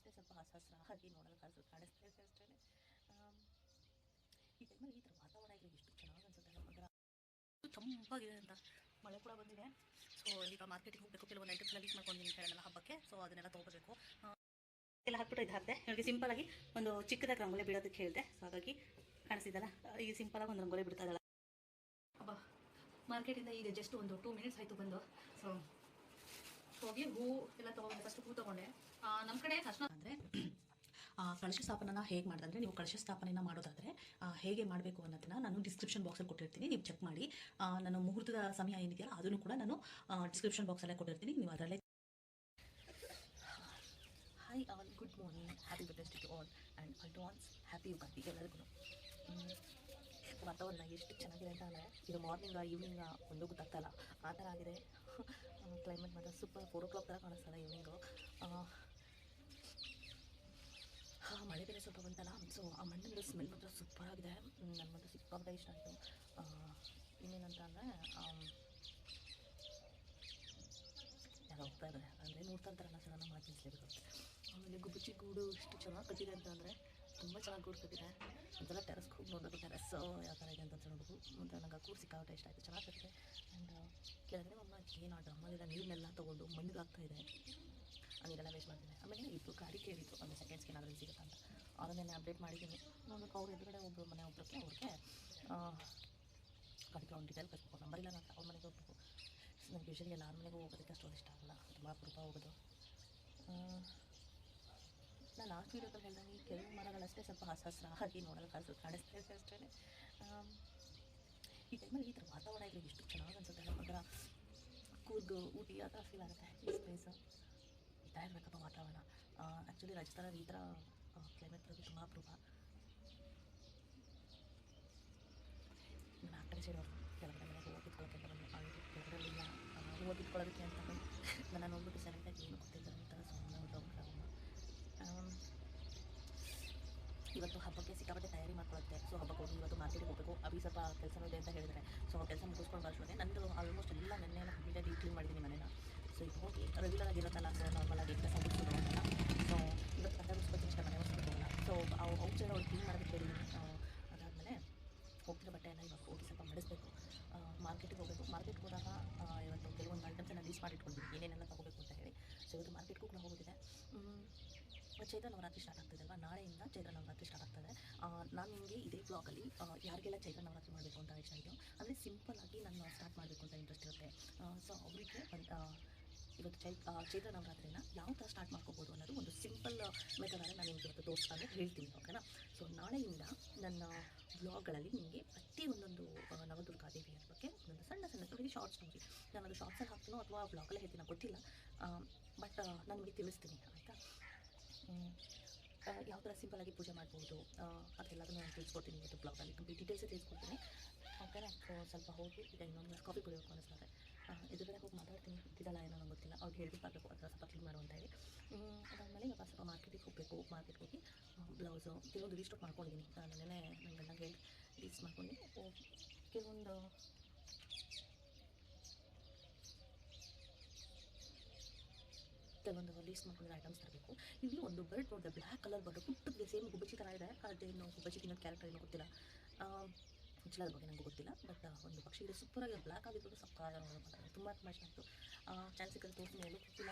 ಅಷ್ಟೇ ಸ್ವಲ್ಪ ಹಸರಾಗಿ ನೋಡೋದು ಕಾಣಿಸ್ತಾ ಇದೆ ಅಷ್ಟೇ. ಈ ಟೈಮಲ್ಲಿ ಈ ಥರ ವಾತಾವರಣ ಇದ್ರೆ ಎಷ್ಟು ಚೆನ್ನಾಗಿ ಅನ್ಸುತ್ತೆ. ಒಂಥರ ತಂಪಾಗಿದೆ ಅಂತ ಮಳೆ ಕೂಡ ಬಂದಿದೆ. ಸೊ ಈಗ ಮಾರ್ಕೆಟಿಗೆ ಹೋಗಬೇಕು, ಕೆಲವೊಂದು ಐಟಮ್ಸ್ ಎಲ್ಲ ಲೀಸ್ ಮಾಡ್ಕೊಂಡಿದ್ದೀನಿ ಕೆಳಗೆಲ್ಲ ಹಬ್ಬಕ್ಕೆ. ಸೊ ಅದನ್ನೆಲ್ಲ ತೊಗೋಬೇಕು. ಎಲ್ಲ ಹಾಕ್ಬಿಟ್ಟು ಇದು ಹಾಕಿದೆ. ನನಗೆ ಸಿಂಪಲಾಗಿ ಒಂದು ಚಿಕ್ಕದಾಗಿ ರಂಗೋಲಿ ಬಿಡೋದಕ್ಕೆ ಹೇಳಿದೆ. ಸೊ ಹಾಗಾಗಿ ಕಾಣಿಸಿದ್ದಲ್ಲ, ಈಗ ಸಿಂಪಲಾಗಿ ಒಂದು ರಂಗೋಲಿ ಬಿಡ್ತಾ ಇದ್ದಲ್ಲ. ಹಬ್ಬ ಮಾರ್ಕೆಟಿಂದ ಈಗ ಜಸ್ಟ್ ಒಂದು 2 ಮಿನಿಟ್ಸ್ ಆಯಿತು ಬಂದು. ಸೊ ಹೋಗಿ ಹೂ ಎಲ್ಲ ತೊಗೊಂಡೆ. ಫಸ್ಟ್ ಹೂ ತೊಗೊಂಡೆ. ನಮ್ಮ ಕಡೆ ಅರ್ಶಿನ ಅಂದರೆ ಕಳಶ ಸ್ಥಾಪನ ಹೇಗೆ ಮಾಡಿದ್ರೆ, ನೀವು ಕಳಶ ಸ್ಥಾಪನೆಯನ್ನು ಮಾಡೋದಾದರೆ ಹೇಗೆ ಮಾಡಬೇಕು ಅನ್ನೋದನ್ನ ನಾನು ಡಿಸ್ಕ್ರಿಪ್ಷನ್ ಬಾಕ್ಸಲ್ಲಿ ಕೊಟ್ಟಿರ್ತೀನಿ. ನೀವು ಚೆಕ್ ಮಾಡಿ. ನಾನು ಮುಹೂರ್ತದ ಸಮಯ ಏನಿದೆಯಲ್ಲ ಅದನ್ನು ಕೂಡ ನಾನು ಡಿಸ್ಕ್ರಿಪ್ಷನ್ ಬಾಕ್ಸಲ್ಲೇ ಕೊಟ್ಟಿರ್ತೀನಿ. ನೀವು ಅದರಲ್ಲೇ. Hi all, good morning, happy birthday to all and advance happy Ugadi ಎಲ್ಲರಿಗೂ. ವಾತಾವರಣ ಎಷ್ಟು ಚೆನ್ನಾಗಿದೆ ಅಂತ ಅಂದರೆ, ಇದು ಮಾರ್ನಿಂಗ ಈವ್ನಿಂಗ ಒಂದು ಗೊತ್ತಾಗ್ತಲ್ಲ, ಆ ಥರ ಆಗಿದೆ. ಕ್ಲೈಮೇಟ್ ಮಾತ್ರ ಸೂಪರ್. 4 o'clock ಥರ ಕಾಣಿಸ್ತಲ್ಲ ಈವ್ನಿಂಗು. ಮಳೆ ಬೇರೆ ಸ್ವಲ್ಪ ಬಂತಲ್ಲ. ಸೊ ಆ ಮಣ್ಣಿನ ಸ್ಮೆಲ್ ಮಾತ್ರ ಸೂಪರ್ ಆಗಿದೆ. ನನ್ನ ಮಾತ್ರ ಸಿಕ್ಕಾಪಟ್ಟೆ ಇಷ್ಟ ಆಯಿತು. ಇನ್ನೇನಂತ ಅಂದರೆ ಯಾರೋ ಹೋಗ್ತಾ ಇದ್ದಾರೆ ಅಂದರೆ ನೋಡ್ತಾ ಇರ್ತಾರಲ್ಲ, ಚೆನ್ನಾಗಿ ಮಾತು ನಿಲ್ಲಿಸಲೇಬೇಕು. ಆಮೇಲೆ ಗುಬ್ಬಚ್ಚಿ ಗೂಡು ಎಷ್ಟು ಚೆನ್ನಾಗಿ ಕಟ್ಟಿದೆ ಅಂತ ಅಂದರೆ, ತುಂಬ ಚೆನ್ನಾಗಿ ಗೂಡು ಕಟ್ಟಿದೆ. ಒಂಥರ ಟೆರಸ್ಗೆ ಹೋಗಿ ನೋಡಬೇಕು. ಟೆರಸ್ ಯಾವ ಥರ ಇದೆ ಅಂತ ನೋಡಬೇಕು. ಮತ್ತು ನಂಗೆ ಗೂಡು ಸಿಕ್ಕಾಪಟ್ಟೆ ಇಷ್ಟ ಆಯಿತು, ಚೆನ್ನಾಗಿ ಕಟ್ಟಿದೆ. ಆ್ಯಂಡ್ ಕೆಳಗಡೆ ಒಮ್ಮೆ ಏನು ಆ ಡ್ರಮ್ಮಲ್ಲೆಲ್ಲ ನೀರನ್ನೆಲ್ಲ ತೊಗೊಂಡು ಮಣ್ಣಿಗೆ ಆಗ್ತಾಯಿದೆ. ಆ ನೀರೆಲ್ಲ ವೇಸ್ಟ್ ಮಾಡ್ತೀನಿ. ಆಮೇಲೆ ಇಬ್ಬರು ಗಾಡಿ ಕೇಳಿತ್ತು, ಒಂದು ಸೆಕೆಂಡ್ಸ್ಗೆ ಏನಾದರೂ ಸಿಗುತ್ತಾ ಅಂತ. ಅದನ್ನೇ ಅಪ್ಡೇಟ್ ಮಾಡಿದ್ದೀನಿ. ನೋಡಬೇಕು. ಅವ್ರ ಎದುರುಗಡೆ ಒಬ್ಬರು ಮನೆ ಒಬ್ಬರಿಗೆ ಗಾಡಿ ಒಂದು ಡೀಟೇಲ್ ಕಳಿಸ್ಬೇಕು. ನಂಬರ್ ಇಲ್ಲ, ನಾನು ಅವ್ರ ಮನೆಗೆ ಹೋಗ್ಬೇಕು. ನನಗೆ ಯೂಶಲಿ ಎಲ್ಲಾರ ಮನೆಗೂ ಹೋಗೋದಕ್ಕೆ ಅಷ್ಟೊಂದು ಇಷ್ಟ ಆಗಲ್ಲ, ತುಂಬ ಅಪರೂಪ ಹೋಗೋದು. ನಾನು ಲಾಸ್ಟ್ ವೀಡಿಯೋದಲ್ಲಿ ಹೇಳಿದಾಗ ಈ ಕೆಲವು ಮರಗಳಷ್ಟೇ ಸ್ವಲ್ಪ ಹಸರಾಗಿ ನೋಡೋದು ಕಾಣಿಸ್ತಾ ಇದೆ ಅಷ್ಟೇ. ಈ ಟೈಮಲ್ಲಿ ಈ ಥರ ವಾತಾವರಣ ಇದ್ರೆ ಎಷ್ಟು ಚೆನ್ನಾಗಿ ಅನ್ಸುತ್ತೆ. ಒಂಥರ ಕೂರ್ಗ್, ಊಟಿ ಆ ಥರ ಫೀಲ್ ಆಗುತ್ತೆ. ಈ ಸ್ಪೇಸು ಇದ್ದೇ ಇರಬೇಕಪ್ಪ ವಾತಾವರಣ. ಆ್ಯಕ್ಚುಲಿ ರಾಜಸ್ಥಾನದಲ್ಲಿ ಈ ಥರ ಕ್ಲೈಮೇಟ್ ಬರೋದು ತುಂಬ ಅಪರೂಪ. ನಾನು ಆ ಕಡೆ ಸೈಡ್ ಕೆಳಗಡೆ ಮನೆಗೆ ಹೋಗಿ ಕಿತ್ಕೊಳ್ಳೋಕ್ಕೆ ಬಂದು ಕೆಳಗಡೆ ಇಲ್ಲ ಹೂವು ಕಿತ್ಕೊಳ್ಳೋದಕ್ಕೆ ಅಂತ ನನ್ನ ನೋಡ್ಬಿಟ್ಟು ಸೆಲೆಕ್ಟಾಗಿ ಏನು ಗೊತ್ತಿದ್ದಾರೆ ಈ ಥರ ಸುಮ್ಮನೆ ಹೊರಟೋಗ್ಬಿಟ್ಟ. ಇವತ್ತು ಹಬ್ಬಕ್ಕೆ ಸಿಕ್ಕಾಪಟ್ಟೆ ತಯಾರಿ ಮಾಡ್ಕೊಳ್ಳುತ್ತೆ. ಸೊ ಹಬ್ಬಕ್ಕೆ ಹೋಗಿ ಇವತ್ತು ಮಾರ್ಕೆಟಿಗೆ ಹೋಗಬೇಕು. ಅಭಿ ಸ್ವಲ್ಪ ಕೆಲಸ ಇದೆ ಅಂತ ಹೇಳಿದರೆ, ಸೊ ಕೆಲಸ ಮುಗಿಸ್ಕೊಂಡು ಬರೋಷ್ಟೊಳಗೆ ನಂದು ಆಲ್ಮೋಸ್ಟ್ ಎಲ್ಲ ನೆನ್ನೆ ಕಂಪ್ಲೀಟಾಗಿ ಕ್ಲೀನ್ ಮಾಡಿದ್ದೀನಿ ಮನೇನ. ಸೊ ಈಗ ಹೋಗಿ ರೆಗ್ಯುಲರ್ ಆಗಿರುತ್ತಲ್ಲ, ಸೊ ನಾರ್ಮಲಾಗಿ ಕೆಲಸ ಮುಗಿಸ್ಕೊಂಡು ಹೋಗೋಲ್ಲ. ಸೊ ಇವತ್ತು ಕಸ ಮುಗಿಸ್ಕೊತೀನಿ ಇಷ್ಟ, ಮನೆ ಮುಗಿಸ್ಕೊಂಡು ಹೋಗೋಲ್ಲ. ಸೊ ಔಟ್ಸೈಡ್ ಅವ್ರು ಕ್ಲೀನ್ ಮಾಡೋದಕ್ಕೆ ಹೇಳಿದ್ದೀನಿ. ಅದಾದಮೇಲೆ ಹೋಗ್ತಿರೋ ಬಟ್ಟೆ ಎಲ್ಲ ಇವಾಗ ಹೋಗಿ ಸ್ವಲ್ಪ ಮಡಿಸ್ಬೇಕು. ಮಾರ್ಕೆಟಿಗೆ ಹೋಗಬೇಕು. ಮಾರ್ಕೆಟ್ಗೆ ಹೋದಾಗ ಇವತ್ತು ಕೆಲವೊಂದು ಐಟಮ್ಸನ್ನು ಲೀಸ್ಟ್ ಮಾಡಿಟ್ಕೊಂಡಿದ್ದೀನಿ, ಏನೇನೆಲ್ಲ ತೊಗೋಬೇಕು ಅಂತ ಹೇಳಿ. ಸೊ ಇವತ್ತು ಮಾರ್ಕೆಟ್ಗೂ ಕೂಡ ಹೋಗೋದಿದೆ. ಚೈತ್ರ ನವರಾತ್ರಿ ಸ್ಟಾರ್ಟ್ ಆಗ್ತಿದೆ ಅಲ್ವಾ, ನಾಳೆಯಿಂದ ಚೈತ್ರ ನವರಾತ್ರಿ ಸ್ಟಾರ್ಟ್ ಆಗ್ತದೆ. ನಾನು ನಿಮಗೆ ಇದೇ ಬ್ಲಾಗಲ್ಲಿ ಯಾರಿಗೆಲ್ಲ ಚೈತ್ರ ನವರಾತ್ರಿ ಮಾಡಬೇಕು ಅಂತ ಇಷ್ಟ ಇದೆಯೋ, ಅಂದರೆ ಸಿಂಪಲ್ಲಾಗಿ ನಾನು ಸ್ಟಾರ್ಟ್ ಮಾಡಬೇಕು ಅಂತ ಇಂಟ್ರೆಸ್ಟ್ ಇರುತ್ತೆ. ಸೊ ಅವರಿಗೆ ಇವತ್ತು ಚೈತ್ರ ನವರಾತ್ರಿನ ಯಾವ ಥರ ಸ್ಟಾರ್ಟ್ ಮಾಡ್ಕೋಬೋದು ಅನ್ನೋದು ಒಂದು ಸಿಂಪಲ್ ಮೆಥಡಲ್ಲಿ ನಾನು ನಿಮಗೆ ಇವತ್ತು ತೋರಿಸ್ತಾನೆ ಹೇಳ್ತೀನಿ, ಓಕೆನಾ. ಸೊ ನಾಳೆಯಿಂದ ನನ್ನ ಬ್ಲಾಗ್ಗಳಲ್ಲಿ ನಿಮಗೆ ಪ್ರತಿಯೊಂದೊಂದು ನವದುರ್ಗಾ ದೇವಿಯರ ಬಗ್ಗೆ ಒಂದೊಂದು ಸಣ್ಣ ವೆರಿ ಶಾರ್ಟ್ಸ್ ನೋಡಿ. ನಾನು ಅದು ಶಾರ್ಟ್ಸಲ್ಲಿ ಹಾಕ್ತೀನೋ ಅಥವಾ ಬ್ಲಾಗಲ್ಲೇ ಹೇಳ್ತೀನಿ ಗೊತ್ತಿಲ್ಲ. ಬಟ್ ನಾನು ನಿಮಗೆ ತಿಳಿಸ್ತೀನಿ, ಆಯಿತಾ. ಯಾವ ಥರ ಸಿಂಪಲಾಗಿ ಪೂಜೆ ಮಾಡ್ಬೋದು ಅದೆಲ್ಲದನ್ನು ನಾನು ತಿಳಿಸ್ಕೊಡ್ತೀನಿ ಇವತ್ತು ಬ್ಲಾಗಲ್ಲಿ. ಕಂಪ್ಲೀಟ್ ಡೀಟೇಲ್ಸೇ ತಿಳಿಸ್ಕೊಡ್ತೀನಿ, ಓಕೆನಾ. ಸ್ವಲ್ಪ ಹೋಗಿ ಈಗ ಇನ್ನೊಂದು ಗ್ಲಾಸ್ ಕಾಫಿ ಕುಡಿಯೋಕೆ ಅನಿಸ್ತದೆ. ಎದುರುಗಡೆ ಹೋಗಿ ಮಾತಾಡ್ತೀನಿ, ಗೊತ್ತಿದ್ದಲ್ಲ ಏನೋ ನಂಗೆ ಗೊತ್ತಿಲ್ಲ. ಅವ್ರಿಗೆ ಹೇಳ್ಬೇಕಾಗಬೇಕು ಅದರ ಸ್ವಲ್ಪ ಕ್ಲೀನ್ ಮಾಡು ಅಂತ ಹೇಳಿ. ಅದಾದಮೇಲೆ ಇವಾಗ ಸ್ವಲ್ಪ ಮಾರ್ಕೆಟಿಗೆ ಹೋಗಬೇಕು. ಮಾರ್ಕೆಟ್ಗೆ ಹೋಗಿ ಬ್ಲೌಸು ಕೆಲವೊಂದು ಲೀಸ್ಟ್ ಮಾಡ್ಕೊಂಡಿದ್ದೀನಿ. ನಾನು ನೆನ್ನೆ ನನ್ನ ಗಂಡಂಗೆ ಹೇಳಿ ಲೀಸ್ಟ್ ಮಾಡ್ಕೊಂಡು ಕೆಲವೊಂದು ಲೀಸ್ಟ್ ಮಾಡ್ಕೊಂಡಿರೋ ಐಟಮ್ಸ್ ತರಬೇಕು. ಇಲ್ಲಿ ಒಂದು ಬರ್ಡ್ ನೋಡಿದೆ, ಬ್ಲ್ಯಾಕ್ ಕಲರ್ ಬರ್ಡ್, ಪುಟ್ಟಕ್ಕೆ ಸೇಮ್ ಗುಬ್ಬಚ್ಚಿ ಥರ ಇದೆ. ಅದೇನು ಗುಬ್ಬಚ್ಚಿ ತಿನ್ನೋ ಕ್ಯಾರೆಕ್ಟರ್ ಏನೋ ಗೊತ್ತಿಲ್ಲ. ಆ್ಯಕ್ಚುಲಿ ಅದ್ರ ಬಗ್ಗೆ ನನಗೆ ಗೊತ್ತಿಲ್ಲ. ಬಟ್ ಒಂದು ಪಕ್ಷಿ ಇದೆ, ಸೂಪರಾಗಿ ಬ್ಲ್ಯಾಕ್ ಆಗಿರ್ಬೋದು. ಸಕ್ಕತ್ತಾಗಿ ನೋಡೋದು ತುಂಬ ಇಷ್ಟ ಆಯಿತು. ಚಾನ್ಸ್ ಸಿಕ್ಕಲ್ಲಿ ತೋರಿಸಿ ಎಲ್ಲೂ ಗೊತ್ತಿಲ್ಲ.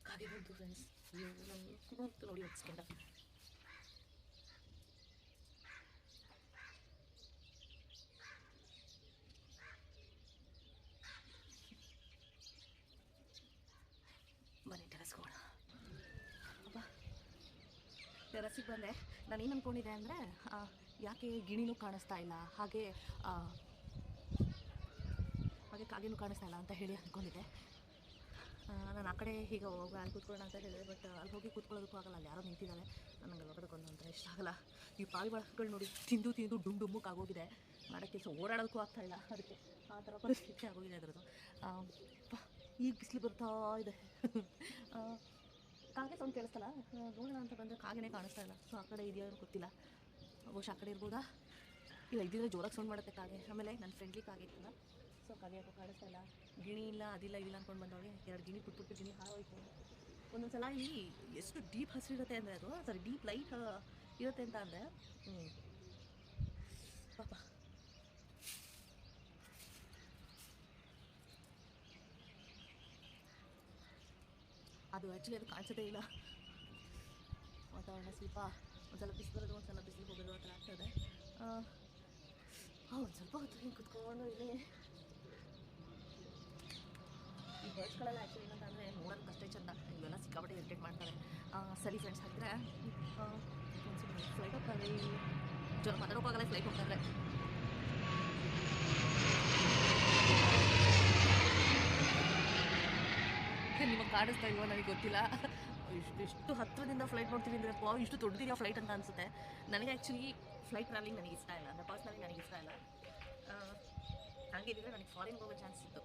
ಕಾಗೆ ಬಂತು ಫ್ರೆಂಡ್ಸ್. ಅಯ್ಯೋ ನನಗೆ ನೋಡಿ ಹಚ್ಕೊಂಡ. ಬನ್ನಿ ಟೆರಸ್ಗೆ ಹೋಗೋಣ. ಅಪ್ಪ ಟೆರಸ್ಸಿಗೆ ಬಂದೆ. ನಾನು ಏನು ಅಂದ್ಕೊಂಡಿದ್ದೆ ಅಂದರೆ, ಯಾಕೆ ಗಿಣಿನೂ ಕಾಣಿಸ್ತಾ ಇಲ್ಲ, ಹಾಗೆ ಕಾಗೆನೂ ಕಾಣಿಸ್ತಾ ಇಲ್ಲ ಅಂತ ಹೇಳಿ ಅಂದ್ಕೊಂಡಿದ್ದೆ. ನಾನು ಆ ಕಡೆ ಈಗ ಹೋಗಿ ಅಲ್ಲಿ ಕೂತ್ಕೊಳ್ಳೋಣ ಅಂತ ಹೇಳಿದೆ. ಬಟ್ ಅಲ್ಲಿ ಹೋಗಿ ಕೂತ್ಕೊಳ್ಳೋದಕ್ಕೂ ಆಗಲ್ಲ, ಅಲ್ಲಿ ಯಾರೋ ನಿಂತಿದ್ದಾಳೆ. ನನಗೆ ಹೋಗೋದಕ್ಕೊಂದು ಅಂತ ಇಷ್ಟ ಆಗಲ್ಲ. ಈ ಪಾರಿವಾಳಗಳು ನೋಡಿ ತಿಂದು ಡುಮ್ಮಕ್ಕೆ ಆಗೋಗಿದೆ. ಮಾಡೋಕ್ಕೆ ಕೆಲಸ ಓಡಾಡೋದಕ್ಕೂ ಆಗ್ತಾಯಿಲ್ಲ. ಅದಕ್ಕೆ ಆ ಥರ ಪರಿಸ್ಥಿತಿ ಆಗೋಗಿದೆ ಅದರದ್ದು. ಈಗ ಬಿಸಿಲು ಬರ್ತಾ ಇದೆ. ಕಾಗೆ ಸೌಂಡ್ ಕೇಳಿಸ್ತಲ್ಲ, ನೋಡೋಣ ಅಂತ ಬಂದರೆ ಕಾಗೆನೇ ಕಾಣಿಸ್ತಾ ಇಲ್ಲ. ಸೊ ಆ ಕಡೆ ಇದೆಯೋ ಗೊತ್ತಿಲ್ಲ, ಬಹುಶಃ ಆ ಕಡೆ ಇರ್ಬೋದಾ. ಇಲ್ಲ, ಇದ್ದಿದ್ರೆ ಜೋರಾಗಿ ಸೌಂಡ್ ಮಾಡುತ್ತೆ ಕಾಗೆ. ಆಮೇಲೆ ನನ್ನ ಫ್ರೆಂಡ್ಲಿ ಕಾಗೆ ಇತ್ತಲ್ಲ, ಸೊ ಕಾಗೆ ಯಾಕೋ ಕಾಣಿಸ್ತಾ ಇಲ್ಲ. ಗಿಣಿ ಇಲ್ಲ, ಅದಿಲ್ಲ ಇದಿಲ್ಲ ಅಂದ್ಕೊಂಡು ಬಂದವಳಿಗೆ 2 ಗಿಣಿ ಪುಟ್ಟು ಗಿಣಿ ಹಾರೋಯ್ತು. ಒಂದೊಂದ್ಸಲ ಈ ಎಷ್ಟು ಡೀಪ್ ಹಸಿರು ಇರುತ್ತೆ ಅಂದರೆ ಅದು ಸಾರಿ ಡೀಪ್ ಲೈಟ್ ಇರುತ್ತೆ ಅಂತ ಅಂದರೆ ಪಾಪ ಅದು ಆ್ಯಕ್ಚುಲಿ ಅದು ಕಾಣಿಸೋದೇ ಇಲ್ಲ. ವಾತಾವರಣ ಸ್ವಲ್ಪ ಒಂದ್ಸಲ ಬಿಸಿಲು ಬರೋದು ಒಂದ್ಸಲ ಬಿಸಿಲು ಹೋಗೋದು ಆ ಥರ ಆಗ್ತದೆ. ಒಂದು ಸ್ವಲ್ಪ ಹೊತ್ತು ಹಿಂಗೆ ಕುತ್ಕೊಂಡು ಇಲ್ಲಿ ಈ ಬರ್ಡ್ಸ್ಗಳೆಲ್ಲ ಆ್ಯಕ್ಚುಲಿ ಏನಂತಂದರೆ ನೋಡೋದಕ್ಕೆ ಅಷ್ಟೇ ಚೆಂದ, ಇವೆಲ್ಲ ಸಿಕ್ಕಾಪಟ್ಟೆ ಇರಿಟೇಟ್ ಮಾಡ್ತಾರೆ. ಸರಿ ಫ್ರೆಂಡ್ಸ್, ಹಾಕಿದ್ರೆ ಫ್ಲೈಟ್ ಹೋಗ್ತಾರೆ, ಜನ ಮಾತಾಡೋಕ್ಕಾಗಲ್ಲ ಫ್ಲೈಟ್ ಹೋಗ್ತಾರೆ. ನಿಮಗೆ ಕಾಣಿಸ್ತಾ ಇಲ್ವೋ ನನಗೆ ಗೊತ್ತಿಲ್ಲ. ಇಷ್ಟು ಹತ್ತಿರದಿಂದ ಫ್ಲೈಟ್ ನೋಡ್ತೀವಿ ಅಂದರೆ ಇಷ್ಟು ದೊಡ್ಡದಿರೋ ಫ್ಲೈಟ್ ಅಂತ ಅನಿಸುತ್ತೆ. ನನಗೆ ಆ್ಯಕ್ಚುಲಿ ಫ್ಲೈಟ್ ಟ್ರಾವೆಲಿಂಗ್ ನನಗೆ ಇಷ್ಟ ಇಲ್ಲ, ಅಂದರೆ ಪರ್ಸ್ನಲಿ ನನಗೆ ಇಷ್ಟ ಇಲ್ಲ. ಹಾಗಿದ್ದರೆ ನನಗೆ ಫಾರಿನ್ಗೆ ಹೋಗೋ ಚಾನ್ಸ್ ಇತ್ತು.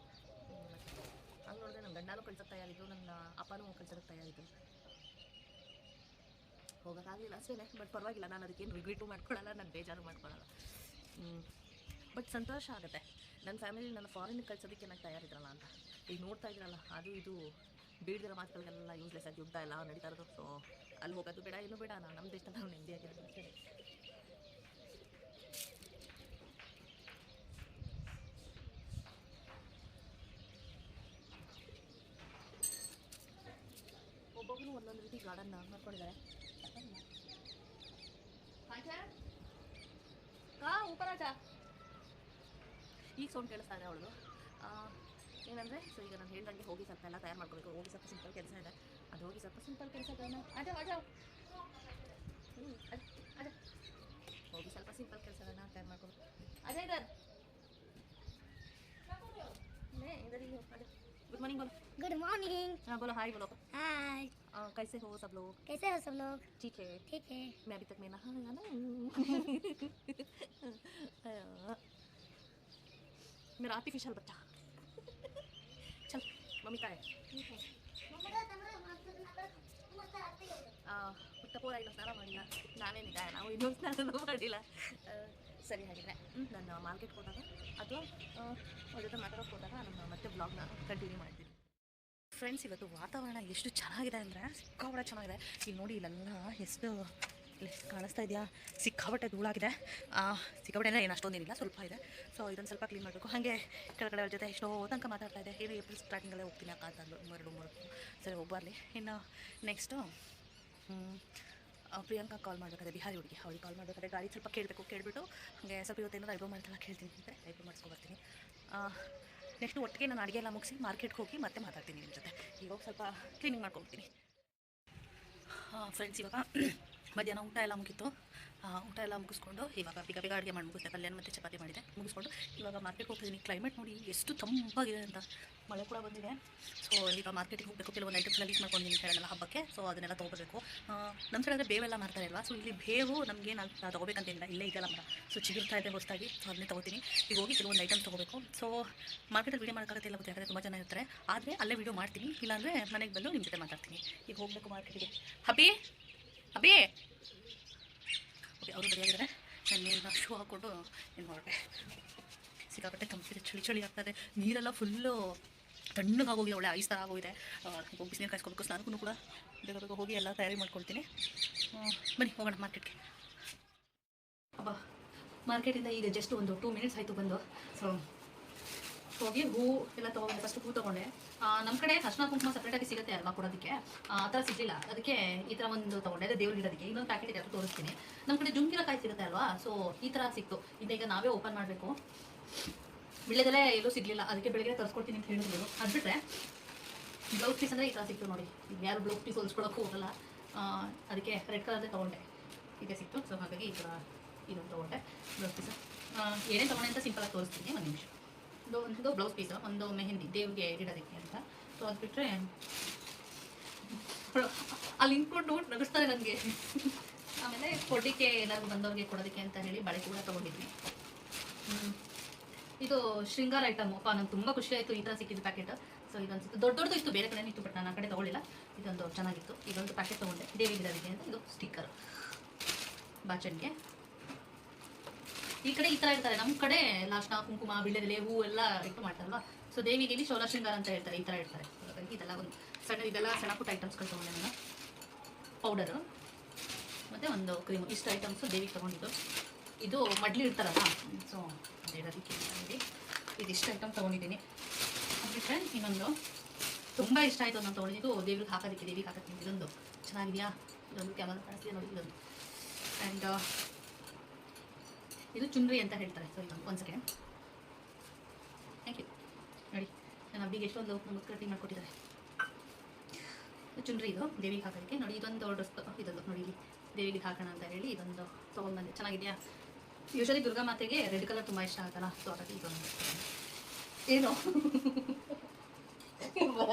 ಹಂಗೆ ನೋಡಿದ್ರೆ ನನ್ನ ಗಂಡನೂ ಕಳ್ಸೋಕ್ಕೆ ತಯಾರಿದ್ದು, ನನ್ನ ಅಪ್ಪನೂ ಕಳ್ಸೋಕ್ಕೆ ತಯಾರಿದ್ದು. ಹೋಗೋಕ್ಕಾಗಲಿಲ್ಲ ಅಷ್ಟೇ. ಬಟ್ ಪರವಾಗಿಲ್ಲ, ನಾನು ಅದಕ್ಕೇನು ರಿಗ್ರೆಟು ಮಾಡ್ಕೊಳ್ಳಲ್ಲ, ನಾನು ಬೇಜಾರು ಮಾಡ್ಕೊಳ್ಳಲ್ಲ. ಬಟ್ ಸಂತೋಷ ಆಗುತ್ತೆ ನನ್ನ ಫ್ಯಾಮಿಲಿ ನನ್ನ ಫಾರಿನ್ಗೆ ಕಳ್ಸೋದಕ್ಕೆ ನನಗೆ ತಯಾರಿದ್ರಲ್ಲ ಅಂತ. ಈಗ ನೋಡ್ತಾ ಇದ್ರಲ್ಲ, ಅದು ಇದು ಬೇಡದಿರೋ ಮಾತುಗಳಿಗೆಲ್ಲ ಯೂಸ್ಲೆಸ್ ಆಗಿ ಯುದ್ಧ ಎಲ್ಲ ನಡೀತಾ ಇರೋದು. ಸೊ ಅಲ್ಲಿ ಹೋಗೋದು ಬೇಡ, ಏನೂ ಬೇಡ, ನಾನು ನಮ್ಮ ದೇಶದಲ್ಲಿ ನಾವು ನೆಮ್ಮದಿಯಾಗಿರೋದು ಅಷ್ಟೇ. ಒಬ್ಬೊಬ್ಬರು ಒಂದೊಂದು ರೀತಿ ಗಾರ್ಡನ್ನ ಮಾಡ್ಕೊಂಡಿದ್ದಾರೆ. ಈಗ ಸೌಂಡ್ ಕೇಳಿಸ್ತಾ ಇದೆ ಅವಳು. ಏನಂದರೆ ಸೊ ಈಗ ನಾನು ಹೇಳ್ದಂಗೆ ಹೋಗಿ ಸ್ವಲ್ಪ ಎಲ್ಲ ತಯಾರು ಮಾಡ್ಕೋಬೇಕು. ಹೋಗಿ ಸ್ವಲ್ಪ ಸಿಂಪಲ್ ಕೆಲಸ ಇದೆ, ಅದು ಹೋಗಿ ಸ್ವಲ್ಪ ಸಿಂಪಲ್ ಕೆಲಸಗಳನ್ನ ಹೋಗಿ ಸ್ವಲ್ಪ ಸಿಂಪಲ್ ಕೆಲಸಗಳನ್ನ ತಯಾರು ಮಾಡ್ಕೋಬೇಕು. ಅದೇ ಇದ್ದಾರೆ. गुड मॉर्निंग बोलो. Good morning. हाँ बोलो, हाय बोलो. हाय. कैसे हो सब लोग? कैसे हो सब लोग? ठीक है. ठीक है. मैं अभी तक में नहाया ना. मेरा आर्टिफिशियल बच्चा. चल मम्मी का है. ಪುಟ್ಟಪೋರ ಇನ್ನೂ ಸ್ನಾನ ಮಾಡಿಲ್ಲ, ನಾನೇನಿದೆ ನಾವು ಇನ್ನೂ ಸ್ನಾನನೂ ಮಾಡಿಲ್ಲ. ಸರಿ, ಹಾಗಿದ್ರೆ ನಾನು ಮಾರ್ಕೆಟ್ಗೆ ಹೋದಾಗ ಅಥವಾ ಅವ್ರ ಜೊತೆ ಮಾತಾಡೋಕೆ ಹೋದಾಗ ನಾನು ಮತ್ತೆ ಬ್ಲಾಗ್ನ ಕಂಟಿನ್ಯೂ ಮಾಡ್ತೀನಿ. ಫ್ರೆಂಡ್ಸ್, ಇವತ್ತು ವಾತಾವರಣ ಎಷ್ಟು ಚೆನ್ನಾಗಿದೆ ಅಂದರೆ ಸಿಕ್ಕಾಪಟ್ಟೆ ಚೆನ್ನಾಗಿದೆ. ಈಗ ನೋಡಿ, ಇಲ್ಲೆಲ್ಲ ಎಷ್ಟು ಕಾಣಿಸ್ತಾ ಇದೆಯಾ, ಸಿಕ್ಕಾಪಟ್ಟೆ ಧೂಳಾಗಿದೆ. ಸಿಕ್ಕಾಪಟ್ಟೆ ಏನು ಅಷ್ಟೊಂದೇನಿಲ್ಲ, ಸ್ವಲ್ಪ ಇದೆ. ಸೊ ಇದನ್ನು ಸ್ವಲ್ಪ ಕ್ಲೀನ್ ಮಾಡಬೇಕು. ಹಾಗೆ ಕೆಳಗಡೆ ಅವ್ರ ಜೊತೆ ಎಷ್ಟೋ ತನಕ ಮಾತಾಡ್ತಾ ಇದೆ. ಏನು ಏಪ್ರಿಲ್ ಸ್ಟಾರ್ಟಿಂಗಲ್ಲೇ ಹೋಗ್ತೀನಿ ಅಕ್ಕ ಅಂತಂದು, ಮೂರು ಸರಿ ಹೋಗ್ಬಾರ್ಲಿ. ಇನ್ನು ನೆಕ್ಸ್ಟು ಪ್ರಿಯಾಂಕಾ ಕಾಲ್ ಮಾಡಬೇಕಾದ್ರೆ, ಬಿಹಾರಿ ಹುಡುಗಿ, ಅವ್ರಿಗೆ ಕಾಲ್ ಮಾಡಬೇಕಾದ್ರೆ ಗಾಡಿ ಸ್ವಲ್ಪ ಕೇಳಿಬಿಟ್ಟು ಹಾಗೆ ಸ್ವಲ್ಪ ಇವತ್ತೇನಾದ್ರು ಐಬ್ರೋ ಮಾಡ್ತಾಳೆ ಕೇಳ್ತೀನಿ ಅಂತ ಐಬ್ರೋ ಮಾಡಿಸ್ಕೊಬರ್ತೀನಿ. ನೆಕ್ಸ್ಟ್ ಒಟ್ಟಿಗೆ ನಾನು ಅಡುಗೆ ಎಲ್ಲ ಮುಗಿಸಿ ಮಾರ್ಕೆಟ್ಗೆ ಹೋಗಿ ಮತ್ತೆ ಮಾತಾಡ್ತೀನಿ ನಿಮ್ಮ ಜೊತೆ. ಇವಾಗ ಸ್ವಲ್ಪ ಕ್ಲೀನಿಂಗ್ ಮಾಡ್ಕೊಳ್ತೀನಿ. ಫ್ರೆಂಡ್ಸ್, ಇವಾಗ ಮಧ್ಯಾಹ್ನ ಊಟ ಎಲ್ಲ ಮುಗಿತ್ತು. ಊಟ ಎಲ್ಲ ಮುಗಿಸ್ಕೊಂಡು ಇವಾಗ ಬೇಗ ಅಡುಗೆ ಮಾಡಿ ಮುಗಿಸ್ದೆ. ಪಲ್ಯ ಮತ್ತು ಚಪಾತಿ ಮಾಡಿದೆ, ಮುಗಿಸ್ಕೊಂಡು ಇವಾಗ ಮಾರ್ಕೆಟ್ಗೆ ಹೋಗ್ತಿದ್ದೀನಿ. ಕ್ಲೈಮೇಟ್ ನೋಡಿ ಎಷ್ಟು ತಂಪಾಗಿದೆ ಅಂತ, ಮಳೆ ಕೂಡ ಬಂದಿದೆ. ಸೊ ಈಗ ಮಾರ್ಕೆಟಿಗೆ ಹೋಗಬೇಕು. ಕೆಲವೊಂದು ಐಟಮ್ಸ್ ಲೀಸ್ ಮಾಡ್ಕೊಂಡಿದ್ದೀನಿ ಕೆಳಗೆಲ್ಲ ಹಬ್ಬಕ್ಕೆ. ಸೊ ಅದನ್ನೆಲ್ಲ ತೊಗೋಬೇಕು. ನಮ್ಮ ಸೈಡ್ ಅಂದರೆ ಬೇವೆಲ್ಲ ಮಾಡ್ತಾರೆ ಅಲ್ವಾ. ಸೊ ಇಲ್ಲಿ ಬೇವು ನಮಗೆ ನಾನು ತೊಗೋಬೇಕಂತೇನಿಲ್ಲ, ಇಲ್ಲೇ ಇದೆಲ್ಲ ಮರ. ಸೊ ಚಿಗುರ್ತಾ ಇದೆ ಹೊಸದಾಗಿ, ಸೊ ಅದನ್ನೇ ತೊಗೋತೀನಿ. ಈಗ ಹೋಗಿ ಕೆಲವೊಂದು ಐಟಮ್ಸ್ ತೊಗೋಬೇಕು. ಸೊ ಮಾರ್ಕೆಟಲ್ಲಿ ವೀಡಿಯೋ ಮಾಡೋಕ್ಕಾಗತ್ತೆ ಇಲ್ಲ ಗೊತ್ತಾಗುತ್ತೆ, ತುಂಬ ಜನ ಇರ್ತಾರೆ. ಆದರೆ ಅಲ್ಲೇ ವೀಡಿಯೋ ಮಾಡ್ತೀನಿ, ಇಲ್ಲಾಂದರೆ ಮನೆಗೆ ಬಂದು ನಿಮ್ಮ ಜೊತೆ ಮಾತಾಡ್ತೀನಿ. ಈಗ ಹೋಗಬೇಕು ಮಾರ್ಕೆಟಿಗೆ. ಅಬ್ಬಿ ಓಕೆ, ಅವರು ಬರೆಯಾಗಿದ್ದಾರೆ. ನಾನು ಶೂ ಹಾಕ್ಕೊಂಡು ಏನು ಹೊರಟೆ. ಸಿಕ್ಕಾಪಟ್ಟೆ ತಂಪಿದೆ, ಚಳಿ ಆಗ್ತದೆ. ನೀರೆಲ್ಲ ಫುಲ್ಲು ತಣ್ಣಗಾಗೋಗಿದೆ, ಒಳ್ಳೆ ಐಸ್ ಥರ ಆಗೋಗಿದೆ. ಬಿಸಿನೀರು ಕಾಯಿಸ್ಕೋಬೇಕು. ಸ್ನಾನಕ್ಕೂ ಕೂಡ ಬೇಗ ಹೋಗಿ ಎಲ್ಲ ತಯಾರಿ ಮಾಡ್ಕೊಳ್ತೀನಿ. ಬನ್ನಿ ಹೋಗೋಣ ಮಾರ್ಕೆಟ್ಗೆ. ಮಾರ್ಕೆಟಿಂದ ಈಗ ಜಸ್ಟ್ ಒಂದು 2 ಮಿನಿಟ್ಸ್ ಆಯಿತು ಬಂದು. ಸೊ ಹೋಗಿ ಹೂ ಎಲ್ಲ ತೊಗೊಂಡೆ. ಫಸ್ಟ್ ಹೂ ತೊಗೊಂಡೆ. ನಮ್ಮ ಕಡೆ ಅರ್ಶಿನ ಕುಂಕುಮ ಸಪ್ರೇಟಾಗಿ ಸಿಗುತ್ತೆ ಅಲ್ವಾ, ಕೊಡೋದಕ್ಕೆ ಆ ಥರ ಸಿಗಲಿಲ್ಲ. ಅದಕ್ಕೆ ಈ ಥರ ಒಂದು ತೊಗೊಂಡೆ, ಅದೇ ದೇವ್ರಿಗೆ ಇಡೋದಕ್ಕೆ. ಇನ್ನೊಂದು ಪ್ಯಾಕೆಟ್ ಇದೆ, ಅದು ತೋರಿಸ್ತೀನಿ. ನಮ್ಮ ಕಡೆ ಜುಂಕಿಲಕಾಯಿ ಸಿಗುತ್ತೆ ಅಲ್ವಾ, ಸೊ ಈ ಥರ ಸಿಕ್ತು. ಈಗ ನಾವೇ ಓಪನ್ ಮಾಡಬೇಕು. ವಿಳ್ಯದಲ್ಲೇ ಎಲ್ಲೂ ಸಿಗಲಿಲ್ಲ, ಅದಕ್ಕೆ ಬೆಳಗ್ಗೆ ತರಿಸ್ಕೊಡ್ತೀನಿ ಅಂತ ಹೇಳಿದ್ರು. ಅದು ಬಿಟ್ಟರೆ ಬ್ಲೌಸ್ ಪೀಸ್ ಅಂದರೆ ಈ ಥರ ಸಿಕ್ತು ನೋಡಿ. ಈಗ ಯಾರು ಬ್ಲೌಸ್ ಪೀಸ್ ಹೊಲಿಸ್ಕೊಳಕ್ಕೂ ಹೋಗಲ್ಲ, ಅದಕ್ಕೆ ರೆಡ್ ಕಲರ್ದೇ ತೊಗೊಂಡೆ. ಈಗ ಸಿಕ್ತು. ಸೊ ಹಾಗಾಗಿ ಈ ಥರ ಇದನ್ನು ತೊಗೊಂಡೆ ಬ್ಲೌಸ್ ಪೀಸ್. ಏನೇ ತೊಗೊಂಡೆ ಅಂತ ಸಿಂಪಲಾಗಿ ತೋರಿಸ್ತೀನಿ, ಒಂದು ನಿಮಿಷ. ಒಂದು ಬ್ಲೌಸ್ ಪೀಸು, ಒಂದು ಮೆಹಂದಿ ದೇವ್ರಿಗೆ ಇಡೋದಕ್ಕೆ ಅಂತ. ಸೊ ಅದು ಬಿಟ್ಟರೆ ಅಲ್ಲಿ ನಿಂತ್ಕೊಂಡು ನಗಿಸ್ತಾರೆ ನನಗೆ. ಆಮೇಲೆ ಕೊಡಲಿಕ್ಕೆ ಎಲ್ಲರಿಗೂ ಬಂದವ್ರಿಗೆ ಕೊಡೋದಕ್ಕೆ ಅಂತ ಹೇಳಿ ಬಳೆ ಕೂಡ ತೊಗೊಂಡಿದ್ವಿ. ಇದು ಶೃಂಗಾರ ಐಟಮು. ನಂಗೆ ತುಂಬ ಖುಷಿ ಆಯಿತು ಈ ಥರ ಸಿಕ್ಕಿದ್ದು ಪ್ಯಾಕೆಟ್. ಸೊ ಇದೊಂದು ದೊಡ್ಡದು ಇತ್ತು, ಬೇರೆ ಕಡೆ ಇತ್ತು, ಬಟ್ ನಾನು ಆ ಕಡೆ ತೊಗೊಳ್ಳಿಲ್ಲ. ಇದೊಂದು ಚೆನ್ನಾಗಿತ್ತು. ಇದೊಂದು ಪ್ಯಾಕೆಟ್ ತೊಗೊಂಡೆ ದೇವಿಗೆ ಇಡೋದಕ್ಕೆ ಅಂತ. ಇದು ಸ್ಟಿಕ್ಕರ್ ಬಾಚಣಿಗೆ. ಈ ಕಡೆ ಈ ಥರ ಇರ್ತಾರೆ, ನಮ್ಮ ಕಡೆ ಲಾಸ್ಟ್ನ ಕುಂಕುಮ, ಬಿಳ್ಳೆದೆಲೆ, ಹೂ ಎಲ್ಲ ಇಟ್ಟು ಮಾಡ್ತಾರಲ್ವ. ಸೊ ದೇವಿಗೆ ಇಲ್ಲಿ ಶೋಲ ಶೃಂಗಾರ ಅಂತ ಹೇಳ್ತಾರೆ, ಈ ಥರ ಇರ್ತಾರೆ. ಹಾಗಾಗಿ ಇದೆಲ್ಲ ಒಂದು ಇದೆಲ್ಲ ಸಣ್ಣ ಪುಟ್ಟ ಐಟಮ್ಸ್ಗಳು ತೊಗೊಂಡೆ ನಾನು. ಪೌಡರು ಮತ್ತು ಒಂದು ಕ್ರೀಮು, ಇಷ್ಟು ಐಟಮ್ಸು ದೇವಿಗೆ ತೊಗೊಂಡಿದ್ದು. ಇದು ಮಡ್ಲಿ ಇರ್ತಾರಲ್ಲ, ಸೊ ಅದಕ್ಕೆ ಇದಿಷ್ಟು ಐಟಮ್ ತೊಗೊಂಡಿದ್ದೀನಿ. ಅದಕ್ಕೆ ಇನ್ನೊಂದು ತುಂಬ ಇಷ್ಟ ಆಯಿತು ನಾನು ತೊಗೊಂಡಿದ್ದು ದೇವಿಗೆ ಹಾಕೋದಕ್ಕೆ ಇದೊಂದು ಚೆನ್ನಾಗಿದೆಯಾ, ಇದೊಂದು ಕ್ಯಾಮರಾ ಕಾಣಿಸ್ತಿದೆ ನೋಡಿ, ಇದೊಂದು. ಆ್ಯಂಡ್ ಇದು ಚುನ್ರಿ ಅಂತ ಹೇಳ್ತಾರೆ. ಸೊ ಇದೊಂದು ಒಂದು ಸೆಕೆಂಡ್, ಥ್ಯಾಂಕ್ ಯು. ನೋಡಿ ನನ್ನ ಹಬ್ಬಿಗೆ ಎಷ್ಟೊಂದು ನಮಸ್ಕಾರ ಟೀ ಮಾಡಿಕೊಟ್ಟಿದ್ದಾರೆ. ಚುನ್ರಿ ಇದು ದೇವಿಗೆ ಹಾಕೋದಕ್ಕೆ. ನೋಡಿ ಇದೊಂದು ಡ್ರೆಸ್, ಇದೊಂದು ನೋಡಿ ಇಲ್ಲಿ ದೇವಿಗೆ ಹಾಕೋಣ ಅಂತ ಹೇಳಿ ಇದೊಂದು ತೊಗೊಂಡು ಬಂದೆ. ಚೆನ್ನಾಗಿದೆಯಾ? ಯೂಶಲಿ ದುರ್ಗಾ ಮಾತೆಗೆ ರೆಡ್ ಕಲರ್ ತುಂಬ ಇಷ್ಟ ಆಗುತ್ತಲ್ಲ, ಸೊ ಹಾಗಾಗಿ ಇದೊಂದು ಏನು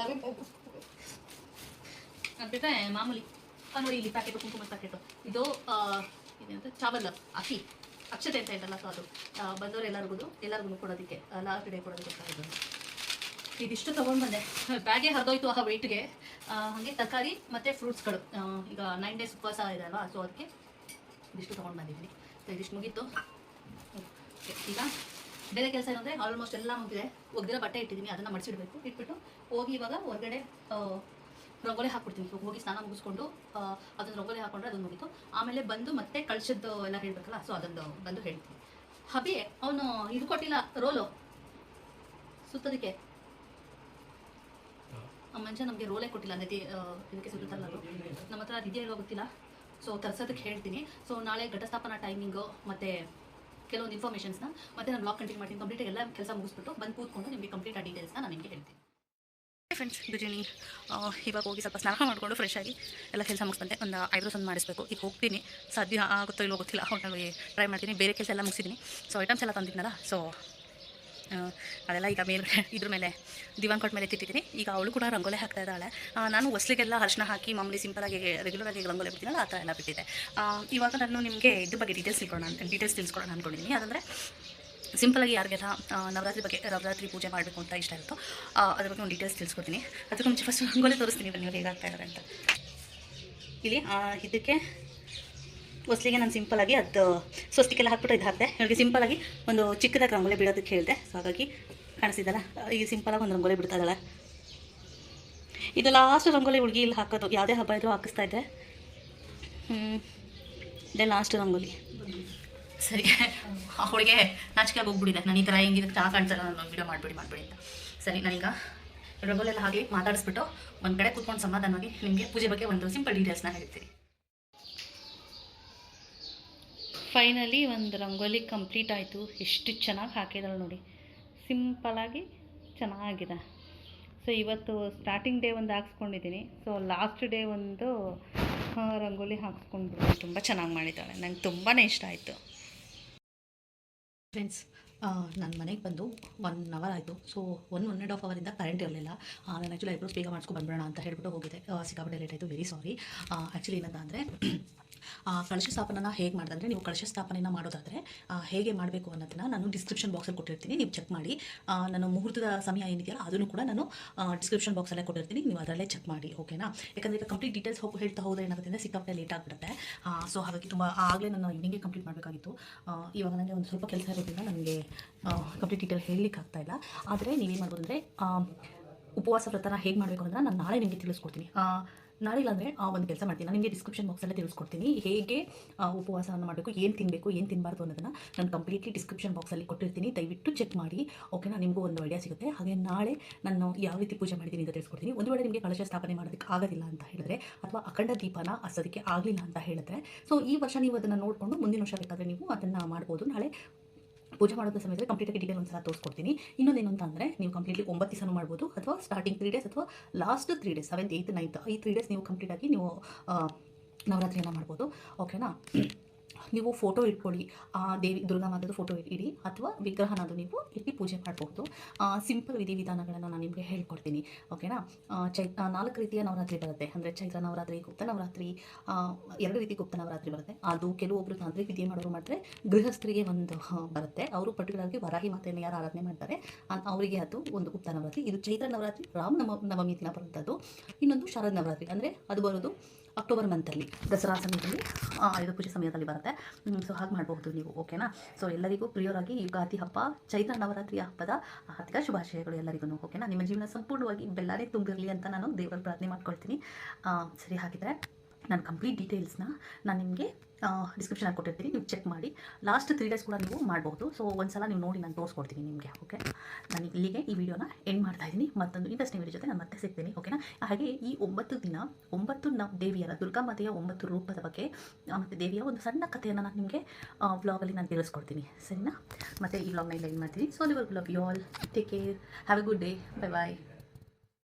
ಅಂದ್ಬಿಟ್ರೆ ಮಾಮೂಲಿ ನೋಡಿ ಇಲ್ಲಿ ಪ್ಯಾಕೆಟು, ಕುಂಕುಮದ ಪ್ಯಾಕೆಟು. ಇದು ಇದೇನಂತ ಚಾವಲ್ ಅಕ್ಕಿ ಅಕ್ಷತೆ ಅಂತ ಇದ್ದಲ್ಲ, ಸೊ ಅದು ಬಂದವರು ಎಲ್ಲರಿಗೂ ಕೊಡೋದಕ್ಕೆ, ಲಾಸ್ಟ್ ಡೇ ಕೊಡೋದಕ್ಕೆ ಇದು. ಇದಿಷ್ಟು ತೊಗೊಂಡು ಬಂದೆ. ಬ್ಯಾಗೆ ಹರಿದೋಯ್ತು ಆ ವೆಯ್ಟ್ಗೆ. ಹಾಗೆ ತರಕಾರಿ ಮತ್ತು ಫ್ರೂಟ್ಸ್ಗಳು, ಈಗ 9 days ಉಪವಾಸ ಇದೆ ಅಲ್ವಾ, ಸೊ ಅದಕ್ಕೆ ಇದಿಷ್ಟು ತೊಗೊಂಡು ಬಂದಿದ್ದೀನಿ. ಸೊ ಇದಿಷ್ಟು ಮುಗೀತು. ಈಗ ಬೇರೆ ಕೆಲಸ ಏನಂದರೆ ಆಲ್ಮೋಸ್ಟ್ ಎಲ್ಲ ಮುಗಿದೆ. ಒಗ್ದಿರೋ ಬಟ್ಟೆ ಇಟ್ಟಿದ್ದೀನಿ, ಅದನ್ನು ಮಡಿಸಿಡ್ಬೇಕು. ಇಟ್ಬಿಟ್ಟು ಹೋಗಿ ಇವಾಗ ಹೊರಗಡೆ ರಂಗೋಲಿ ಹಾಕ್ಬಿಡ್ತೀನಿ. ಹೋಗಿ ಸ್ನಾನ ಮುಗಿಸ್ಕೊಂಡು ಅದನ್ನು ರಂಗೋಲಿ ಹಾಕ್ಕೊಂಡ್ರೆ ಅದನ್ನು ಮುಗೀತು. ಆಮೇಲೆ ಬಂದು ಮತ್ತೆ ಕಳ್ಸದ್ದು ಎಲ್ಲ ಹೇಳಬೇಕಲ್ಲ, ಸೊ ಅದನ್ನು ಬಂದು ಹೇಳ್ತೀನಿ. ಹಬಿ ಅವನು ಇದು ಕೊಟ್ಟಿಲ್ಲ, ರೋಲು ಸುತ್ತೋದಕ್ಕೆ. ಆ ಮನುಷ್ಯ ನಮಗೆ ರೋಲೇ ಕೊಟ್ಟಿಲ್ಲ, ನದಿ ಇದಕ್ಕೆ ಸುತ್ತಲ್ಲ, ನಮ್ಮ ಹತ್ರ ಅದಿದೆಯೋ ಇಲ್ಲೋ ಗೊತ್ತಿಲ್ಲ. ಸೊ ತರ್ಸೋದಕ್ಕೆ ಹೇಳ್ತೀನಿ. ಸೊ ನಾಳೆ ಘಟಸ್ಥಾಪನಾ ಟೈಮಿಂಗು ಮತ್ತು ಕೆಲವೊಂದು ಇನ್ಫಾರ್ಮೇಷನ್ಸ್ನ ಮತ್ತೆ ನಾನು ಬ್ಲಾಗ್ ಕಂಟಿನ್ಯೂ ಮಾಡ್ತೀನಿ. ಕಂಪ್ಲೀಟಾಗಿ ಎಲ್ಲ ಕೆಲಸ ಮುಗಿಸ್ಬಿಟ್ಟು ಬಂದು ಕೂತ್ಕೊಂಡು ನಿಮಗೆ ಕಂಪ್ಲೀಟ್ ಆ ಡೀಟೇಲ್ಸ್ನ ನಾನು ನಿಮಗೆ ಹೇಳ್ತೀನಿ. Friends, good evening. ಇವಾಗ ಹೋಗಿ ಸ್ವಲ್ಪ ಸ್ನಾನ ಮಾಡಿಕೊಂಡು ಫ್ರೆಶ್ ಆಗಿ ಎಲ್ಲ ಕೆಲಸ ಮುಗಿಸ್ಬಂದೆ. ಒಂದು ಐಬ್ರೋಸ್ ಒಂದು ಮಾಡಿಸ್ಬೇಕು. ಈಗ ಹೋಗ್ತೀನಿ, ಸಾಧ್ಯ ಆಗುತ್ತೋ ಇಲ್ಲೋ ಗೊತ್ತಿಲ್ಲ, ಹೋಟೆಲ್ಗೆ ಟ್ರೈ ಮಾಡ್ತೀನಿ. ಬೇರೆ ಕೆಲಸ ಎಲ್ಲ ಮುಗಿಸಿದ್ದೀನಿ. ಸೊ ಐಟಮ್ಸ್ ಎಲ್ಲ ತಂದಿದ್ನಲ್ಲ, ಸೊ ಅದೆಲ್ಲ ಈಗ ಇದ್ರ ಮೇಲೆ ದಿವಾನ್ ಕೊಟ್ಟ ಮೇಲೆ ತಿಟ್ಟಿದ್ದೀನಿ. ಈಗ ಅವಳು ಕೂಡ ರಂಗೋಲಿ ಹಾಕ್ತಾ ಇದ್ದಾಳೆ. ನಾನು ಹೊಸ್ಲಿಗೆಲ್ಲ ಅರಿಶಿನ ಹಾಕಿ ಮಾಮೂಲಿ ಸಿಂಪಲಾಗಿ ರೆಗ್ಯುಲರಾಗಿ ರಂಗೋಲಿ ಬಿಡ್ತೀನಲ್ಲ, ಆ ಥರ ಎಲ್ಲ ಬಿಟ್ಟಿದ್ದೆ. ಇವಾಗ ನಾನು ನಿಮಗೆ ಇದ್ರ ಬಗ್ಗೆ ಡೀಟೇಲ್ಸ್ ತಿಳ್ಸ್ಕೊಡೋಣ ಅಂದ್ಕೊಂಡಿದ್ದೀನಿ. ಅದಂದರೆ ಸಿಂಪಲಾಗಿ ಯಾರಿಗೆಲ್ಲ ನವರಾತ್ರಿ ಪೂಜೆ ಮಾಡಬೇಕು ಅಂತ ಇಷ್ಟ ಇರುತ್ತೋ ಅದ್ರ ಬಗ್ಗೆ ಒಂದು ಡೀಟೇಲ್ಸ್ ತಿಳ್ಸ್ಕೊಡ್ತೀನಿ. ಅದಕ್ಕೆ ಮುಂಚೆ ಫಸ್ಟ್ ರಂಗೋಲಿ ತೋರಿಸ್ತೀನಿ ಬನ್ನಿ, ಹೇಗಾಗ್ತಾ ಇದ್ದಾರೆ ಅಂತ. ಇಲ್ಲಿ ಇದಕ್ಕೆ ಹೊಸ್ಲಿಗೆ ನಾನು ಸಿಂಪಲಾಗಿ ಅದು ಸ್ವಸ್ತಿಕೆಲ್ಲ ಹಾಕ್ಬಿಟ್ಟು ಇದು ಹಾಕಿದೆ. ಇವಾಗ ಸಿಂಪಲಾಗಿ ಒಂದು ಚಿಕ್ಕದಾಗಿ ರಂಗೋಲಿ ಬಿಡೋದಕ್ಕೆ ಹೇಳಿದೆ. ಸೊ ಹಾಗಾಗಿ ಕಾಣಿಸಿದ್ದಲ್ಲ, ಈಗ ಸಿಂಪಲಾಗಿ ಒಂದು ರಂಗೋಲಿ ಬಿಡ್ತಾ ಇದ್ದಾಳೆ. ಇದು ಲಾಸ್ಟ್ ರಂಗೋಲಿ ಹುಡುಗಿ ಇಲ್ಲಿ ಹಾಕೋದು, ಯಾವುದೇ ಹಬ್ಬ ಇದ್ರೂ ಹಾಕಿಸ್ತಾ ಇದ್ದೆ. ಇದೇ ಲಾಸ್ಟ್ ರಂಗೋಲಿ. ಸರಿ, ಅವಳಿಗೆ ನಾಚಿಕೆ ಹೋಗ್ಬಿಟ್ಟಿದೆ, ನಾನು ಈ ಥರ ಹೆಂಗಿದೆ ಚೆನ್ನಾಗಿ ಕಾಣಿಸಲ್ಲ, ನಾನು ವೀಡಿಯೋ ಮಾಡಿಬಿಡಿ ಅಂತ. ಸರಿ, ನಾನೀಗ ರಂಗೋಲೆಲ್ಲ ಹಾಗೆ ಮಾತಾಡಿಸ್ಬಿಟ್ಟು ಒಂದು ಕಡೆ ಕೂತ್ಕೊಂಡು ಸಮಾಧಾನವಾಗಿ ನಿಮಗೆ ಪೂಜೆ ಬಗ್ಗೆ ಒಂದು ಸಿಂಪಲ್ ಡೀಟೇಲ್ಸ್ನ ಹೇಳ್ತೀನಿ. ಫೈನಲಿ ಒಂದು ರಂಗೋಲಿ ಕಂಪ್ಲೀಟ್ ಆಯಿತು. ಎಷ್ಟು ಚೆನ್ನಾಗಿ ಹಾಕಿದಾಳೆ ನೋಡಿ, ಸಿಂಪಲಾಗಿ ಚೆನ್ನಾಗಿದೆ. ಸೊ ಇವತ್ತು ಸ್ಟಾರ್ಟಿಂಗ್ ಡೇ ಒಂದು ಹಾಕ್ಸ್ಕೊಂಡಿದ್ದೀನಿ. ಸೊ ಲಾಸ್ಟ್ ಡೇ ಒಂದು ರಂಗೋಲಿ ಹಾಕ್ಸ್ಕೊಂಡ್ಬಿಟ್ಟು ತುಂಬ ಚೆನ್ನಾಗಿ ಮಾಡಿದ್ದಾಳೆ. ನಂಗೆ ತುಂಬಾ ಇಷ್ಟ ಆಯಿತು. ಫ್ರೆಂಡ್ಸ್, ನನ್ನ ಮನೆಗೆ ಬಂದು 1 hour ಆಯಿತು. ಸೊ 1.5 ಅವರಿಂದ ಕರೆಂಟ್ ಇರಲಿಲ್ಲ. ನಾನು ಆ್ಯಕ್ಚುಲಿ ಐಬ್ರೋಸ್ ಬೇಗ ಮಾಡಿಸ್ಕೊಂಡು ಬಂದ್ಬಿಡೋಣ ಅಂತ ಹೇಳ್ಬಿಟ್ಟು ಹೋಗಿದ್ದೆ. ಸಿಕ್ಕಾಪಟ್ಟೆ ಲೇಟ್ ಆಯಿತು, ವೆರಿ ಸಾರಿ. ಆ್ಯಕ್ಚುಲಿ ಏನಂತ ಅಂದರೆ ಕಳಶ ಸ್ಥಾಪನೆನ ಹೇಗೆ ಮಾಡಿದ್ರೆ, ನೀವು ಕಳಶ ಸ್ಥಾಪನೆನ ಮಾಡೋದಾದರೆ ಹೇಗೆ ಮಾಡಬೇಕು ಅನ್ನೋದನ್ನು ನಾನು ಡಿಸ್ಕ್ರಿಪ್ಷನ್ ಬಾಕ್ಸಲ್ಲಿ ಕೊಟ್ಟಿರ್ತೀನಿ, ನೀವು ಚೆಕ್ ಮಾಡಿ. ನಾನು ಮುಹೂರ್ತದ ಸಮಯ ಏನಿದೆಯಲ್ಲ ಅದನ್ನು ಕೂಡ ನಾನು ಡಿಸ್ಕ್ರಿಪ್ಷನ್ ಬಾಕ್ಸಲ್ಲೇ ಕೊಟ್ಟಿರ್ತೀನಿ, ನೀವು ಅದರಲ್ಲೇ ಚೆಕ್ ಮಾಡಿ, ಓಕೆನಾ? ಯಾಕಂದರೆ ಈಗ ಕಂಪ್ಲೀಟ್ ಡೀಟೇಲ್ಸ್ ಹೇಳ್ತಾ ಹೋದರೆ ಏನಾಗುತ್ತೆ ಅಂದರೆ ಸಿಕ್ಕಾಪಟ್ಟೆ ಲೇಟ್ ಆಗಿಬಿಡುತ್ತೆ. ಸೊ ಹಾಗಾಗಿ ತುಂಬ ಆಗಲೇ ನಾನು ಈವ್ನಿಂಗೇ ಕಂಪ್ಲೀಟ್ ಮಾಡಬೇಕಾಗಿತ್ತು. ಇವಾಗ ನನಗೆ ಒಂದು ಸ್ವಲ್ಪ ಕೆಲಸ ಇರೋದ್ರಿಂದ ನನಗೆ ಕಂಪ್ಲೀಟ್ ಡೀಟೇಲ್ ಹೇಳಲಿಕ್ಕೆ ಆಗ್ತಾಯಿಲ್ಲ. ಆದರೆ ನೀವೇನು ಮಾಡ್ಬೋದು ಅಂದರೆ ಉಪವಾಸ ವ್ರತನ ಹೇಗೆ ಮಾಡಬೇಕು ಅಂದರೆ ನಾನು ನಾಳೆ ನಿಮಗೆ ತಿಳಿಸ್ಕೊಡ್ತೀನಿ. ನಾಳೆ ಇಲ್ಲಾಂದರೆ ಒಂದು ಕೆಲಸ ಮಾಡ್ತೀನಿ, ನಾನು ನಿಮಗೆ ಡಿಸ್ಕ್ರಿಪ್ಷನ್ ಬಾಕ್ಸಲ್ಲೇ ತಿಳಿಸ್ಕೊಡ್ತೀನಿ ಹೇಗೆ ಉಪವಾಸವನ್ನು ಮಾಡಬೇಕು, ಏನು ತಿನ್ನಬೇಕು, ಏನು ತಿನ್ನಬಾರ್ದು ಅನ್ನೋದನ್ನು ನಾನು ಕಂಪ್ಲೀಟ್ಲಿ ಡಿಸ್ಕ್ರಿಪ್ಷನ್ ಬಾಕ್ಸಲ್ಲಿ ಕೊಟ್ಟಿರ್ತೀನಿ. ದಯವಿಟ್ಟು ಚೆಕ್ ಮಾಡಿ, ಓಕೆನಾ? ನಿಮಗೂ ಒಂದು ಐಡಿಯಾ ಸಿಗುತ್ತೆ. ಹಾಗೆ ನಾಳೆ ನಾನು ಯಾವ ರೀತಿ ಪೂಜೆ ಮಾಡಿದ್ದೀನಿ ಅಂತ ತಿಳಿಸ್ಕೊಡ್ತೀನಿ. ಒಂದು ವೇಳೆ ನಿಮಗೆ ಕಳಶ ಸ್ಥಾಪನೆ ಮಾಡೋದಕ್ಕೆ ಆಗೋದಿಲ್ಲ ಅಂತ ಹೇಳಿದ್ರೆ, ಅಥವಾ ಅಖಂಡ ದೀಪನ ಹಚ್ಚೋದಕ್ಕೆ ಆಗಲಿಲ್ಲ ಅಂತ ಹೇಳಿದ್ರೆ, ಸೊ ಈ ವರ್ಷ ನೀವು ಅದನ್ನು ನೋಡಿಕೊಂಡು ಮುಂದಿನ ವರ್ಷ ಬೇಕಾದರೆ ನೀವು ಅದನ್ನು ಮಾಡ್ಬೋದು. ನಾಳೆ ಪೂಜೆ ಮಾಡೋದ ಸಮಯದಲ್ಲಿ ಕಂಪ್ಲೀಟಾಗಿ ಡೀಟೇಲ್ ಒಂದು ಸಲ ತೋರಿಸ್ಕೊಡ್ತೀನಿ. ಇನ್ನೊಂದೇನು ಅಂತ ಅಂದರೆ, ನೀವು ಕಂಪ್ಲೀಟ್ಲಿ 9 ದಿವಸನೂ ಮಾಡ್ಬೋದು, ಅಥವಾ ಸ್ಟಾರ್ಟಿಂಗ್ 3 days ಅಥವಾ last 3 days 7th 8th 9th ಈ 3 days ನೀವು ಕಂಪ್ಲೀಟಾಗಿ ನೀವು ನವರಾತ್ರಿಯನ್ನು ಮಾಡ್ಬೋದು, ಓಕೆನಾ? ನೀವು ಫೋಟೋ ಇಟ್ಕೊಳ್ಳಿ, ದೇವಿ ದುರ್ಗಾ ಮಾತದ್ದು ಫೋಟೋ ಇಡಿ, ಅಥವಾ ವಿಗ್ರಹನಾದರೂ ನೀವು ಇಟ್ಟು ಪೂಜೆ ಮಾಡಬಹುದು. ಸಿಂಪಲ್ ವಿಧಿವಿಧಾನಗಳನ್ನು ನಾನು ನಿಮಗೆ ಹೇಳ್ಕೊಡ್ತೀನಿ, ಓಕೆನಾ? 4 ರೀತಿಯ ನವರಾತ್ರಿ ಬರುತ್ತೆ. ಅಂದರೆ ಚೈತ್ರ ನವರಾತ್ರಿ, ಗುಪ್ತ ನವರಾತ್ರಿ, 2 ರೀತಿ ಗುಪ್ತ ನವರಾತ್ರಿ ಬರುತ್ತೆ. ಅದು ಕೆಲವೊಬ್ಬರು ತಾಂತ್ರಿಕ ವಿಧಿ ಮಾಡೋರು ಮಾಡಿದ್ರೆ, ಗೃಹಸ್ಥರಿಗೆ ಒಂದು ಬರುತ್ತೆ. ಅವರು ಪರ್ಟಿಕ್ಯುಲರ್ಗೆ ವರಾಹಿ ಮಾತೆಯನ್ನು ಯಾರು ಆರಾಧನೆ ಮಾಡ್ತಾರೆ ಅವರಿಗೆ ಅದು ಒಂದು ಗುಪ್ತ ನವರಾತ್ರಿ. ಇದು ಚೈತ್ರ ನವರಾತ್ರಿ, ನವಮಿ ದಿನ ಬರುವಂಥದ್ದು. ಇನ್ನೊಂದು ಶಾರದ್ ನವರಾತ್ರಿ, ಅಂದರೆ ಅದು ಬರೋದು ಅಕ್ಟೋಬರ್ ಮಂತಲ್ಲಿ ದಸರಾ ಸಮಯದಲ್ಲಿ ಆಯುಧ ಪೂಜೆ ಸಮಯದಲ್ಲಿ ಬರುತ್ತೆ. ಸೊ ಹಾಗೆ ಮಾಡಬಹುದು ನೀವು, ಓಕೆನಾ. ಸೊ ಎಲ್ಲರಿಗೂ ಪ್ರಿಯರಾಗಿ ಯುಗಾದಿ ಹಬ್ಬ, ಚೈತ್ರ ನವರಾತ್ರಿಯ ಹಬ್ಬದ ಹಾರ್ದಿಕ ಶುಭಾಶಯಗಳು ಎಲ್ಲರಿಗೂ, ಓಕೆನಾ. ನಿಮ್ಮ ಜೀವನ ಸಂಪೂರ್ಣವಾಗಿ ಬೆಲ್ಲನೇ ತುಂಬಿರಲಿ ಅಂತ ನಾನು ದೇವರ ಪ್ರಾರ್ಥನೆ ಮಾಡ್ಕೊಳ್ತೀನಿ. ಸರಿ, ಹಾಗಿದ್ರೆ ನಾನು ಕಂಪ್ಲೀಟ್ ಡೀಟೇಲ್ಸ್ನ ನಾನು ನಿಮಗೆ ಡಿಸ್ಕ್ರಿಪ್ಷನಲ್ಲಿ ಕೊಟ್ಟಿರ್ತೀನಿ, ನೀವು ಚೆಕ್ ಮಾಡಿ. ಲಾಸ್ಟ್ 3 ಡೇಸ್ ಕೂಡ ನೀವು ಮಾಡಬಹುದು. ಸೊ ಒಂದ್ಸಲ ನೀವು ನೋಡಿ ನಾನು ತೋರಿಸ್ಕೊಡ್ತೀನಿ ನಿಮಗೆ, ಓಕೆ. ನಾನು ಇಲ್ಲಿಗೆ ಈ ವಿಡಿಯೋನ ಎಂಡ್ ಮಾಡ್ತಾ ಇದ್ದೀನಿ. ಮತ್ತೊಂದು ಇಂಟ್ರೆಸ್ಟಿಂಗ್ ವಿಡಿಯೋ ಜೊತೆ ನಾನು ಮತ್ತೆ ಸಿಗ್ತೀನಿ, ಓಕೆನಾ. ಹಾಗೆ ಈ 9 ದಿನ 9 ದೇವಿಯರ, ದುರ್ಗಾಮಾತೆಯ 9 ರೂಪದ ಬಗ್ಗೆ ಮತ್ತು ದೇವಿಯ ಒಂದು ಸಣ್ಣ ಕಥೆಯನ್ನು ನಾನು ನಿಮಗೆ ವ್ಲಾಗಲ್ಲಿ ನಾನು ತಿಳಿಸ್ಕೊಡ್ತೀನಿ, ಸರಿನಾ. ಮತ್ತು ಈ ವ್ಲಾಗ್ನ ಇಲ್ಲ ಏನು ಮಾಡ್ತೀನಿ. ಸೊ ಅಲ್ಲಿವರೆಗೂ love you all, take care, have a good day, bye bye.